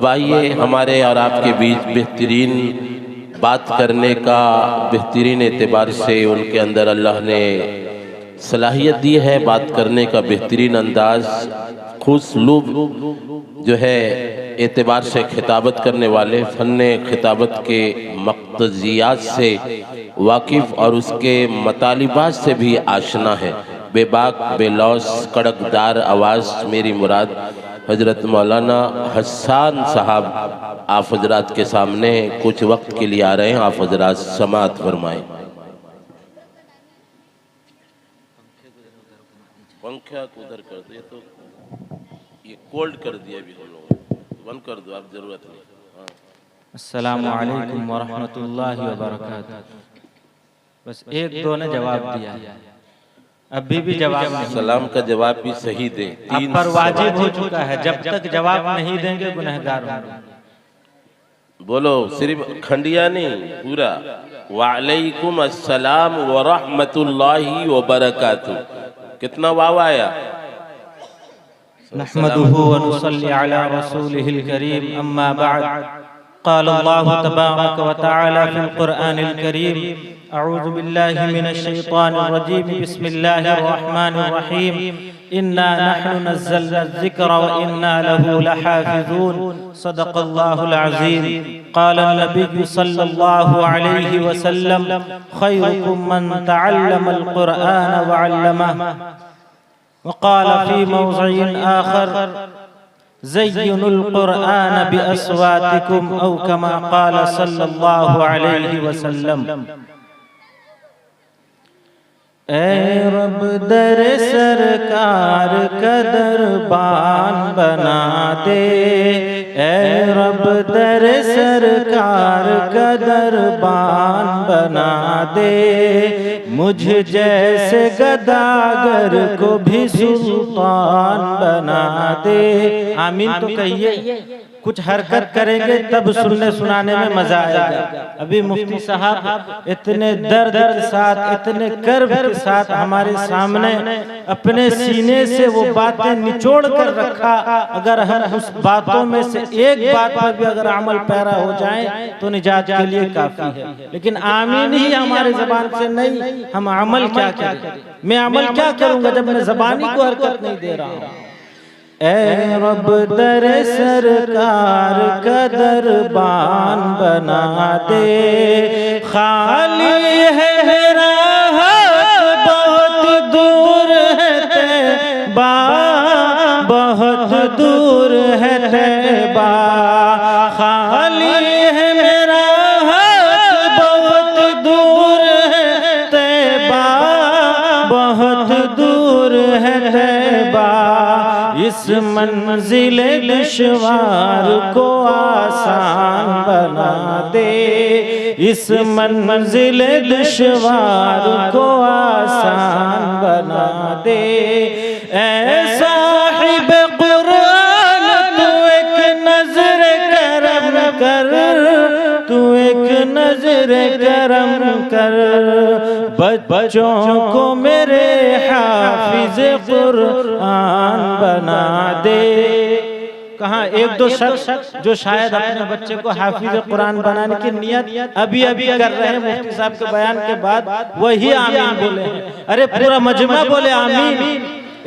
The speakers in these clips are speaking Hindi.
अब आइए हमारे और आपके बीच बेहतरीन बात करने का, बेहतरीन एतबार से उनके अंदर अल्लाह ने सलाहियत दी है बात करने का बेहतरीन अंदाज, खुशलूब जो है एतबार से खिताबत करने वाले, फ़न्ने खिताबत के मक़्तज़ियात से वाकिफ़ और उसके मतालिबात से भी आशना है। बेबाक बेलौस कड़कदार आवाज़ मेरी मुराद हज़रत मौलाना हसन साहब आप हज़रात के सामने कुछ वक्त के लिए आ रहे हैं। आप हज़रात समाअत फरमाएं। पंखा को उधर कर दिए तो ये कोल्ड कर दिया भी हम लोगों ने, बंद कर दो आप, ज़रूरत नहीं। हाँ। अस्सलामु अलैकुम वरहमतुल्लाहि वबरकातुहू। बस एक दो ने जवाब दिया, अभी भी जवाब नहीं। सलाम का जवाब भी सही दें। अब पर वाजिब हो चुका है, जब तक जवाब नहीं देंगे गुनहगार होंगे। बोलो, सिर्फ खंडिया नहीं, पूरा। वालेकुम अस्सलाम व रहमतुल्लाहि व बरकातुहू। कितना वाव आया? नहमदुहु व नुसल्ली अला रसूलिहिल करीम, अम्मा बअद। क़ाल अल्लाहु तबारक व तआला फ़िल क़ुरआनिल करीम, अऊज़ु बिल्लाहि मिनश शैतानिर रजीम, बिस्मिल्लाहिर रहमानिर रहीम, इन्ना नहनु नज़्ज़लना ज़िक्रा व इन्ना लहु लहाफ़िज़ून, सदक़ल्लाहुल अज़ीम। क़ाल नबी सल्लल्लाहु अलैहि वसल्लम, खैरुकुम मन तअल्लमल क़ुरआन व अल्लमह। वक़ाल फ़ी मौज़िइन आख़र, ज़य्यिनुल क़ुरआन बिअस्वातिकुम, औ कमा क़ाल सल्लल्लाहु अलैहि वसल्लम। ऐ रब दर सरकार कदरबान बना दे, ऐ रब दर सरकार कदरबान बना दे, मुझ जैसे गदागर को भी सुल्तान बना दे। आमीन तो कहिए, कुछ हरकत करेंगे तब सुनने सुनाने में मजा आएगा। अभी मुफ्ती साहब इतने दर्द के साथ, इतने कर्ब के साथ हमारे सामने अपने सीने से वो बातें निचोड़ कर रखा। अगर हम उस बातों में से एक बात पर भी अगर अमल पैरा हो जाए तो निजात के लिए काफी है। लेकिन आमीन ही हमारे जबान से नहीं, हम अमल क्या करें? मैं अमल क्या करूंगा जब मैं जबानी को हरकत नहीं दे रहा हूँ? ऐ रब दर सरकार कदरबान बना दे, खाली है मेरा हाथ बहुत दूर है तैबा, बहुत दूर है तैबा, खाली है मेरा हाथ बहुत दूर है तैबा, बहुत दूर है तैबा। इस मंजिल दुश्वार को आसान बना दे, इस मंजिल दुश्वार को आसान बना दे। ऐ साहिब कुरान तू एक नजर करम कर, तू एक नजर करम कर, बच्चों को मेरे हाफिज कुरान बना दे। कहाँ एक दो शख्स जो शायद अपने बच्चे को हाफिज कुरान बनाने की नियत अभी अभी कर रहे हैं, मुफ्ती साहब के बयान के बाद वही आमीन बोले हैं। अरे पूरा मजमा बोले आमीन।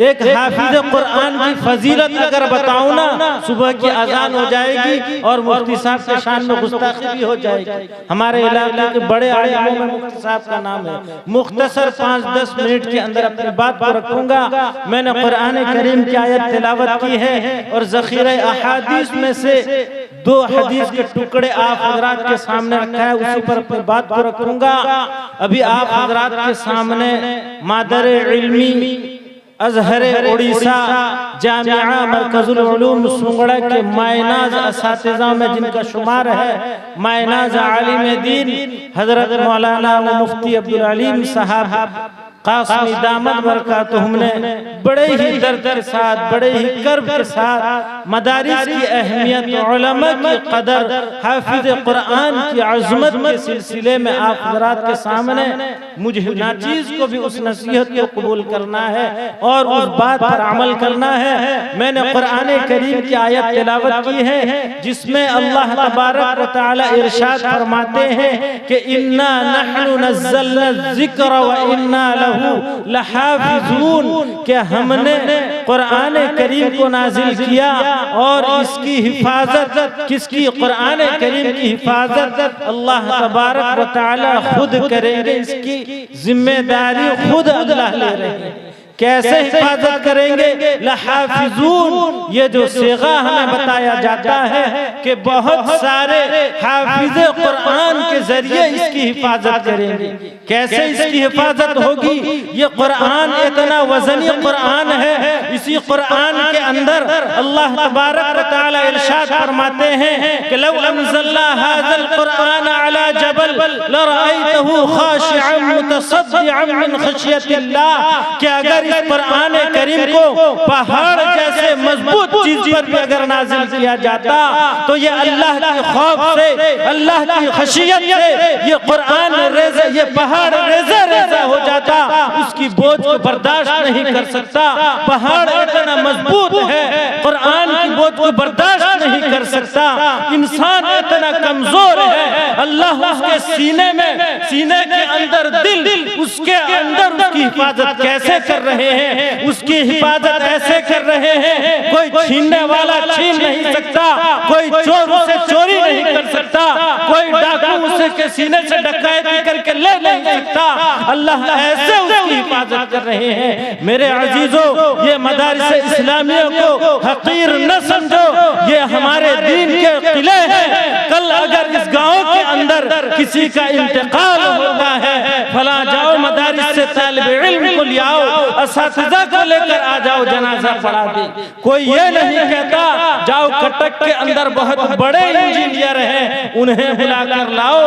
एक हाफिज कुरान की फजीलत अगर बताऊं ना, सुबह की अजान हो जाएगी और मुफ्ती साहब के शान में गुस्ताखी भी हो जाएगी। हमारे इलाके के बड़े आलिमों में मुफ्ती साहब का नाम है। मुख्तसर 5-10 मिनट के अंदर अपनी बात को रखूंगा। मैंने कुरान करीम की आयत तिलावत की है और ज़ख़ीरे अहादीस में से 2 हदीस के टुकड़े आप हज़रात के सामने रखा है, उसी पर अपनी बात को रखूंगा। अभी आप हज़रात के सामने मादर इल्मी अजहर उड़ीसा जामिया मरकजुल उलूम सुंगड़ा के मायनाज असातिज़ा में जिनका शुमार है, मायनाज आलिम दीन हजरत मौलाना व मुफ्ती अब्दुल अलीम साहब कासमी दामद बरकातुहुम ने बड़े ही दर्द के साथ, बड़े ही कर्ब के साथ मदारिस की अहमियत, उलमा की कदर, हाफिज कुरान की अज़मत के सिलसिले में आप हज़रात के सामने मुझे नाचीज़ को भी उस नसीहत को कबूल करना है और उस बात पर अमल करना है। मैंने कुरान करीम की आयत तिलावत की है जिसमें अल्लाह तबारक व तआला इरशाद फरमाते हैं कि इन्ना नहनु नज़्ज़लना ज़िक्र व इन्ना लहू लहाफ़िज़ून, कि हमने कुरान करीम को नाजिल किया और इसकी हिफाजत किसकी? कुरान करीम की हिफाजत अल्लाह तबारक व तआला खुद करेंगे, इसकी जिम्मेदारी खुद अल्लाह ले रहे हैं। कैसे हिफाजत करेंगे? लहाफिजून, ये जो सेगा हमें बताया जाता है कि बहुत सारे हाफिज कुरान के जरिए इसकी हिफाजत करेंगे। कैसे इसकी हिफाजत होगी? ये कुरान इतना वजनी कुरान है, इसी कुरान के अंदर अल्लाह तबारक व तआला इरशाद फरमाते हैं कि लौ अंज़लना हाज़ल कुरान अला जबल लरअयतहु खाशिअन मुतसद्दिअन मिन खशियतिल्लाह, कि अगर इस कुरान करीम को पहाड़ जैसे मजबूत चीज पर भी अगर नाजिल किया जाता तो ये अल्लाह के खौफ से, अल्लाह की खशियत से ये कुरान रेज़ा, ये पहाड़ रेज़ा रेज़ा हो जाता, उसकी बोझ को बर्दाश्त नहीं कर सकता। पहाड़ इतना मजबूत है, कुरान की बोझ को बर्दाश्त नहीं कर सकता। इंसान इतना कमजोर है, अल्लाह उसके सीने में, सीने के अंदर दिल, उसके अंदर उसकी हिफाजत कैसे कर रहे हैं? उसकी हिफाजत ऐसे कर रहे हैं कोई छीनने वाला छीन नहीं सकता, कोई चोर उसे चोरी नहीं कर सकता, कोई डाकू उसे के सीने से डकैती करके ले नहीं सकता। अल्लाह ऐसे उसकी हिफाजत कर रहे हैं। मेरे अजीजों, ये मदारिस इस्लामियों को हकीर न समझो, ये हमारे दीन के किले हैं। कल अगर इस गांव के अंदर किसी का इंतकाल होता है, फला जाओ मदारिस से तालिब इल्म को ले आओ, असातिज़ा को लेकर आ जाओ, जनाजा पढ़ा दे। कोई ये नहीं कहता जाओ कटक के अंदर बहुत बड़े इंजीनियर हैं, उन्हें बुलाकर लाओ,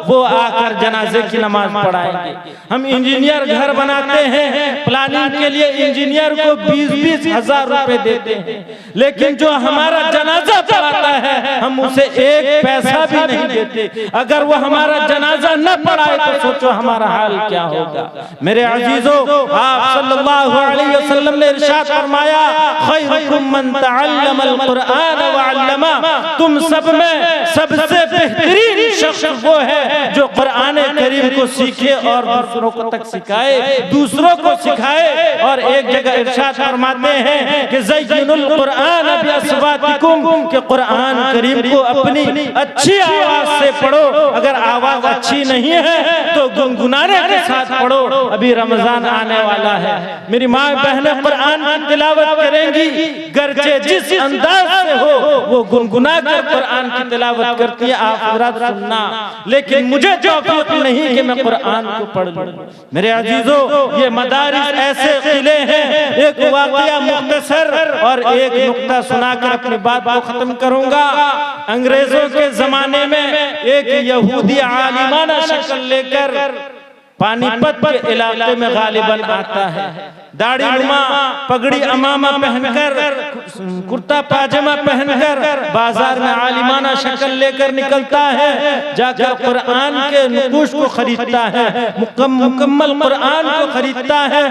वो आकर जनाजे की नमाज पढ़ाएंगे। हम इंजीनियर घर बनाते हैं, प्लानिंग के लिए इंजीनियर को 20-20 हजार रुपए देते हैं, लेकिन जो हमारा जनाजा पढ़ाता है हम उसे एक पैसा भी नहीं देते। अगर वो हमारा जनाजा न पढ़ाए तो सोचो हमारा हाल क्या होगा। मेरे अजीजों, आप सल्लल्लाहु अलैहि वसल्लम ने इरशाद फरमाया, खैरुकुम मन तअल्लमल कुरान व अल्लमा, तुम सब में सबसे बेहतरीन शख्स वो है जो कुरान करीम को सीखे और दूसरों को तक सिखाए, दूसरों को सिखाए। और एक जगह इरशाद फरमाते हैं कि ज़य्यिनुल कुरान बिअस्वातिकुम, कि कुरान करीम को अपनी अच्छी आवाज से पढ़ो। अगर आवाज अच्छी नहीं है तो गुनगुनाने के साथ पढ़ो। अभी रमजान आने वाला है, मेरी माँ बहनें कुरान की तिलावत करेंगी, गरचे जिस अंदाज से हो वो गुनगुना कर कुरान की तिलावत करती है, आप हज़रात सुनना। लेकिन मुझे तौफीक नहीं कि मैं कुरान को पढ़ लूं। मेरे अजीजों, ये मदारिस ऐसे किले हैं। एक वाक़या मुख्तसर और एक नुक्ता सुनाकर अपनी बात को खत्म करूंगा। अंग्रेजों के जमाने में एक यहूदी आलिमाना शक्ल लेकर पानीपत के इलाके में गालिबन आता है, दाढ़ी नुमा, पगड़ी अमामा पहनकर, कुर्ता पाजामा पहनकर बाजार में आलिमाना शक्ल लेकर निकलता है, जाकर कुरान के नुकूश को खरीदता है, मुकम्मल कुरान को खरीदता है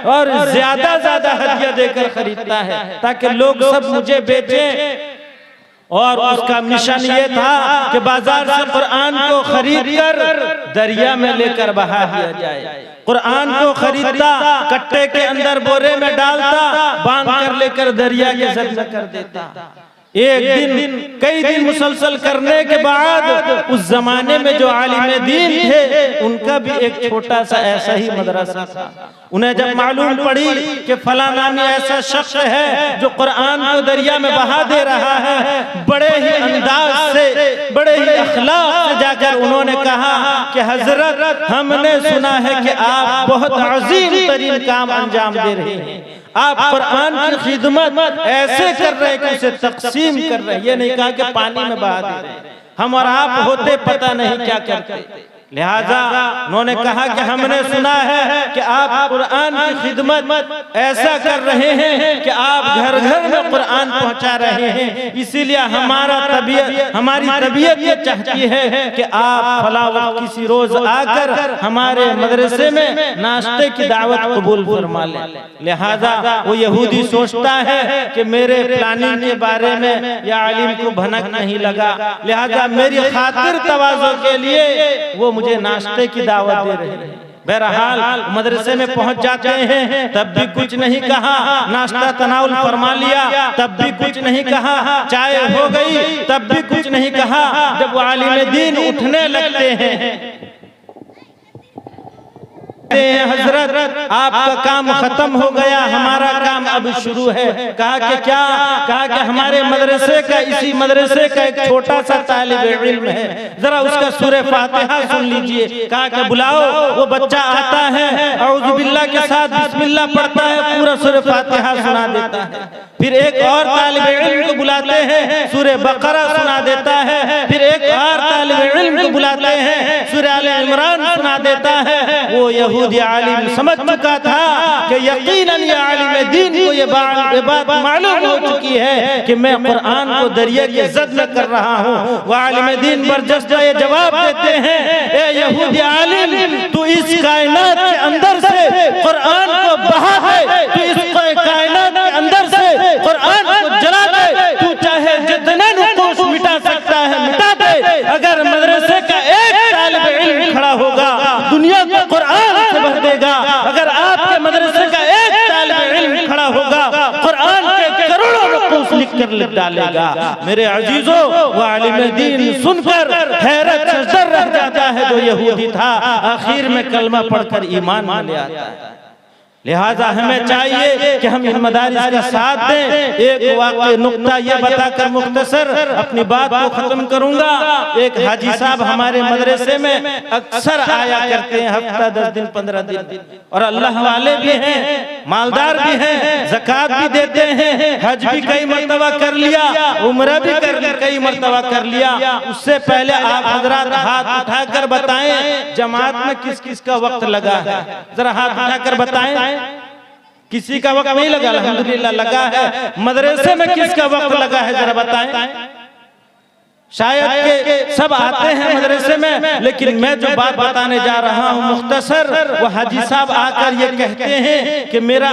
और ज्यादा हदिया देकर खरीदता है ताकि लोग सब मुझे बेचें। और उसका मिशन ये था कि बाजार से कुरान को खरीद कर दरिया में लेकर बहा दिया जाए। कुरान को खरीदता, कट्टे के अंदर बोरे में डालता, बांध कर लेकर दरिया के जद में कर देता। एक दिन, कई दिन मुसलसल करने के बाद उस जमाने में जो आलिम दीन थे उनका भी एक छोटा सा ऐसा ही मदरसा था। उन्हें जब मालूम पड़ी कि फला नामी ऐसा शख्स है जो कुरान को दरिया में बहा दे रहा है, बड़े ही अंदाज से, बड़े ही अखलाक से जाकर उन्होंने कहा कि हजरत, हमने सुना है कि आप बहुत अजीम तरीन काम अंजाम दे रहे हैं, आप कुरान की खिदमत ऐसे कर रहे हैं कि उसे तकसीम कर रहे हैं। ये नहीं कहा कि पानी में बहा दे रहे हैं। हम और आप होते पता नहीं क्या करते, लिहाजा उन्होंने कहा कि हमने सुना है कि आप कुरान की खिदमत ऐसा कर रहे हैं कि आप घर घर में कुरान पहुंचा रहे हैं, इसीलिए हमारी तबीयत ये चाहती है कि आप फला वक्त किसी रोज आकर हमारे मदरसे में नाश्ते की दावत कबूल फरमा लें। लिहाजा वो यहूदी सोचता है कि मेरे प्लानिंग के बारे में या आलिम को भनक नहीं लगा, लिहाजा मेरी खातिर तवाज़ो के लिए वो मुझे नाश्ते की दावत दे रहे हैं। बहरहाल मदरसे में पहुंच जाते हैं, तब भी कुछ नहीं कहा, नाश्ता तनाउल फरमा लिया, तब भी कुछ नहीं कहा, चाय हो गई, तब भी कुछ नहीं कहा। जब वो आलिम दीन उठने लगते हैं, हजरत आपका काम खत्म हो गया, हमारा काम अब शुरू है। कहा कि क्या? कहा कि हमारे मदरसे का, इसी मदरसे का एक छोटा सा तालिब इल्म है, जरा उसका सूरह फातिहा सुन लीजिए। कहा कि बुलाओ। वो बच्चा आता है, औज़ु बिल्लाह के साथ बिस्मिल्लाह पढ़ता है, पूरा सूरह फातिहा सुना देता है। फिर एक और तालिब इल्म को बुलाते हैं, सूरह बकरा सुना देता है। फिर एक और तालिब इल्म को बुलाते हैं, सूरह आले इमरान सुना देता है। वो यहूदी आलिम समझ चुका था कि यकीनन ये आलिम दीन को ये बात मालूम हो चुकी है कि मैं कुरान को दरिया के जद में कर रहा हूँ। वो आलिम दीन बरजस्ता ये जवाब देते हैं, ए यहूदी आलिम, तू इस कायनात के अंदर से कुरान को बहा दे, तू इस कायनात के अंदर से कुरान को जला दे, तू चाहे जितने नुकूस मिटा सकता है मिटा दे। अगर मदरसे का एक तालिब इल्म खड़ा होगा, दुनिया को कुरान से भर देगा। अगर आपके मदरसे का एक तालिब इल्म खड़ा होगा, कुरान के करोड़ों नुकूस लिख कर डालेगा। मेरे अजीजों, वो आलिम दीन सुनकर हैरत से सर रह जाता है जो यहूदी था, आखिर में कलमा पढ़कर ईमान मान ले आता है। लिहाजा हमें चाहिए कि हम इन मदारिस का साथ दें। एक वाक़ई नुक्ता ये बताकर मुख्तसर अपनी बात को खत्म करूंगा। एक हाजी साहब हमारे मदरसे में अक्सर आया करते हैं, हफ्ता 10 दिन 15 दिन, और अल्लाह वाले भी हैं, मालदार भी हैं, ज़कात भी देते हैं, हज भी कई मरतबा कर लिया, उम्रा भी कई मरतबा कर लिया। उससे पहले आप हजरात हाथ उठाकर बताएं, जमात में किस किस का वक्त लगा है? जरा हाथ उठाकर बताएं। किसी का वक्त नहीं लगा? अल्हम्दुलिल्लाह लगा है। मदरसे में किसका वक्त लगा है? जरा बताएं। शायद के सब आते हैं मदरसे में, लेकिन मैं जो बात बताने जा रहा हूँ मुख्तसर, वो हाजी साहब आकर ये कहते हैं कि मेरे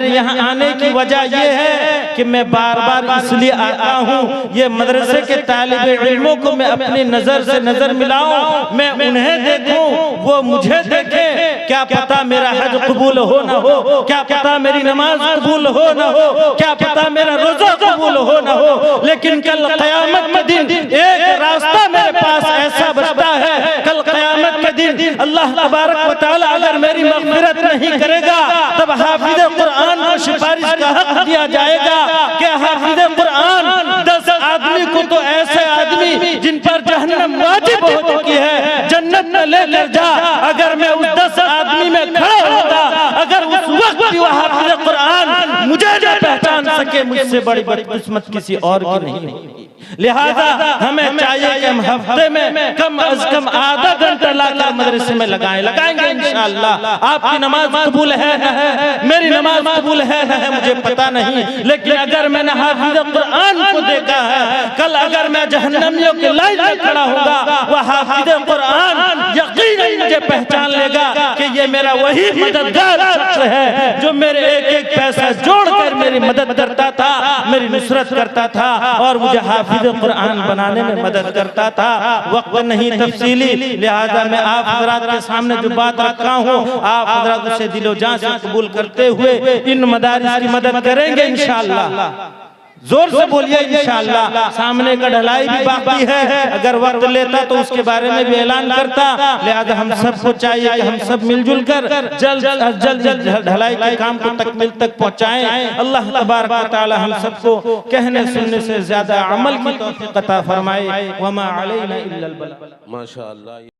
यहाँ आने की वजह ये है कि मैं बार बार इसलिए आता हूँ, ये मदरसे के तालिब इल्मों को मैं अपनी नजर से नजर मिलाऊं, मैं उन्हें देखूं, वो मुझे देखें। क्या पता मेरा हज कबूल हो न हो, क्या पता मेरी नमाज कबूल हो न हो, क्या पता मेरा रोजा कबूल हो न हो, लेकिन कल क़यामत के दिन एक रास्ता मेरे पास ऐसा बचता है। कल क़यामत के दिन अल्लाह तबारक व तआला अगर मेरी मग़फ़िरत नहीं करेगा, तब हाफिज़ कुरान को सिफारिश का हक दिया जाएगा कि हाफिज़ कुरान 10 आदमी को तो ऐसे आदमी जिन पर जहन्नम वाजिब हो चुकी है, जन्नत में लेकर जा। अगर मैं उस 10 आदमी में खड़ा होगा, अगर उस वक्त भी वो हाफिज़ कुरान मुझे न पहचान सके, मुझसे बड़ी बदकिस्मत किसी और की नहीं होगी। लिहाजा हमें चाहिए कि हम हफ्ते में कम अज कम आधा घंटा लाकर मदरसे में लगाएंगे इंशाअल्लाह। आपकी नमाज कबूल है न है, मेरी नमाज कबूल है न है मुझे पता नहीं, लेकिन अगर मैंने हाफिज़ कुरान को देखा है, कल अगर मैं जहन्नमियों के लाइन में खड़ा होगा, वह हाफिज़ कुरान यकीनन मुझे पहचान लेगा कि ये मेरा वही मददगार शख्स है जो मेरे एक एक पैसा जोड़कर मेरी मदद करता था, मेरी नुसरत करता था और मुझे हाफिज़ कुरान बनाने में मदद करता था। वक्त नहीं तफसीली, लिहाजा मैं आप हजरात के सामने जो बात रखा हूँ, आप हजरात उसे दिलो जान से कबूल करते हुए इन मदारिस की मदद करेंगे इंशाअल्लाह। जोर से बोलिए इंशाअल्लाह। सामने का ढलाई भी बाकी है, अगर वक्त लेता तो उसके बारे में भी ऐलान करता। लिहाजा हम सबको चाहिए कि हम सब मिलजुल कर जल्द ढलाई के काम को तकमील तक पहुँचाएं। अल्लाह तबारक व तआला हम सबको कहने सुनने से ज्यादा अमल की तौफीक अता फरमाए। वमा अलैना इल्लल बलाग। माशाअल्लाह।